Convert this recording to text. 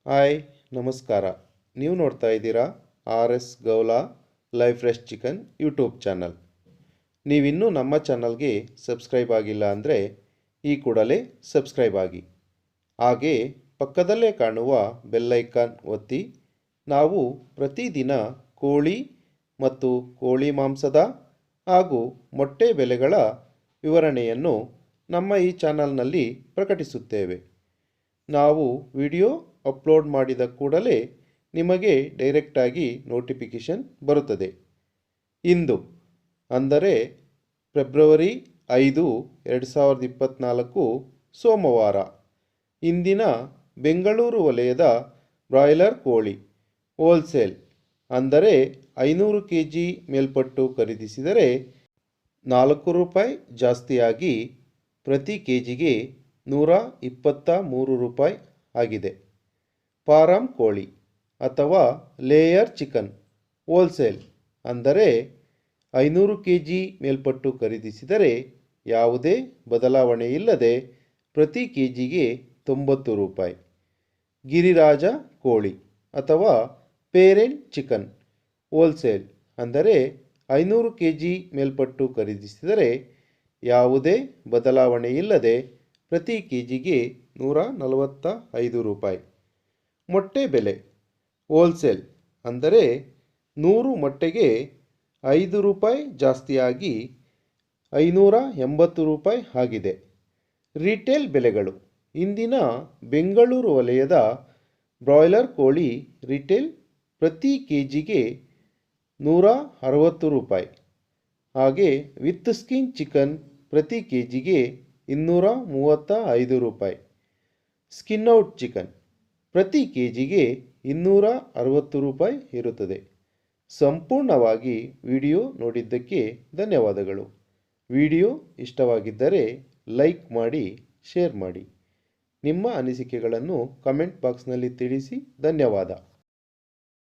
Hi ನಮಸ್ಕಾರ. ನೀವು ನೋಡ್ತಾ ಇದ್ದೀರಾ R S Gowla live fresh chicken YouTube channel. ನೀವಿನ್ನೂ ನಮ್ಮ ಚಾನಲ್ಗೆ ಸಬ್ಸ್ಕ್ರೈಬ್ ಆಗಿಲ್ಲ ಅಂದರೆ ಈ ಕೂಡಲೇ ಸಬ್ಸ್ಕ್ರೈಬ್ ಆಗಿ, ಹಾಗೆ ಪಕ್ಕದಲ್ಲೇ ಕಾಣುವ ಬೆಲ್ಲೈಕಾನ್ ಒತ್ತಿ. ನಾವು ಪ್ರತಿದಿನ ಕೋಳಿ ಮತ್ತು ಕೋಳಿ ಮಾಂಸದ ಹಾಗೂ ಮೊಟ್ಟೆ ಬೆಲೆಗಳ ವಿವರಣೆಯನ್ನು ನಮ್ಮ ಈ ಚಾನಲ್ನಲ್ಲಿ ಪ್ರಕಟಿಸುತ್ತೇವೆ. ನಾವು ವಿಡಿಯೋ ಅಪ್ಲೋಡ್ ಮಾಡಿದ ಕೂಡಲೇ ನಿಮಗೆ ಡೈರೆಕ್ಟಾಗಿ ನೋಟಿಫಿಕೇಷನ್ ಬರುತ್ತದೆ. ಇಂದು ಅಂದರೆ ಫೆಬ್ರವರಿ 5, 2024 ಸೋಮವಾರ. ಇಂದಿನ ಬೆಂಗಳೂರು ವಲಯದ ಬ್ರಾಯ್ಲರ್ ಕೋಳಿ ಹೋಲ್ಸೇಲ್ ಅಂದರೆ 500 kg ಮೇಲ್ಪಟ್ಟು ಖರೀದಿಸಿದರೆ ₹4 ಜಾಸ್ತಿಯಾಗಿ ಪ್ರತಿ ಕೆಜಿಗೆ ₹123 ಆಗಿದೆ. ಫಾರಂ ಕೋಳಿ ಅಥವಾ ಲೇಯರ್ ಚಿಕನ್ ಹೋಲ್ಸೇಲ್ ಅಂದರೆ 500 kg ಮೇಲ್ಪಟ್ಟು ಖರೀದಿಸಿದರೆ ಯಾವುದೇ ಬದಲಾವಣೆ ಇಲ್ಲದೆ ಪ್ರತಿ ಕೆಜಿಗೆ ₹90. ಗಿರಿರಾಜ ಕೋಳಿ ಅಥವಾ ಪೇರೆಂಟ್ ಚಿಕನ್ ಹೋಲ್ಸೇಲ್ ಅಂದರೆ 500 kg ಮೇಲ್ಪಟ್ಟು ಖರೀದಿಸಿದರೆ ಯಾವುದೇ ಬದಲಾವಣೆ ಇಲ್ಲದೆ ಪ್ರತಿ ಕೆಜಿಗೆ ₹145. ಮೊಟ್ಟೆ ಬೆಲೆ ಹೋಲ್ಸೇಲ್ ಅಂದರೆ 100 ಮೊಟ್ಟೆಗೆ ₹5 ಜಾಸ್ತಿಯಾಗಿ ₹580 ಆಗಿದೆ. ರಿಟೇಲ್ ಬೆಲೆಗಳು. ಇಂದಿನ ಬೆಂಗಳೂರು ವಲಯದ ಬ್ರಾಯ್ಲರ್ ಕೋಳಿ ರಿಟೇಲ್ ಪ್ರತಿ ಕೆಜಿಗೆ ₹160. ಹಾಗೆ ವಿತ್ ಸ್ಕಿನ್ ಚಿಕನ್ ಪ್ರತಿ ಕೆಜಿಗೆ ₹235. ಸ್ಕಿನ್ ಔಟ್ ಚಿಕನ್ ಪ್ರತಿ ಕೆಜಿಗೆ ₹260 ಇರುತ್ತದೆ. ಸಂಪೂರ್ಣವಾಗಿ ವಿಡಿಯೋ ನೋಡಿದ್ದಕ್ಕೆ ಧನ್ಯವಾದಗಳು. ವಿಡಿಯೋ ಇಷ್ಟವಾಗಿದ್ದರೆ ಲೈಕ್ ಮಾಡಿ, ಶೇರ್ ಮಾಡಿ. ನಿಮ್ಮ ಅನಿಸಿಕೆಗಳನ್ನು ಕಮೆಂಟ್ ಬಾಕ್ಸ್ನಲ್ಲಿ ತಿಳಿಸಿ. ಧನ್ಯವಾದ.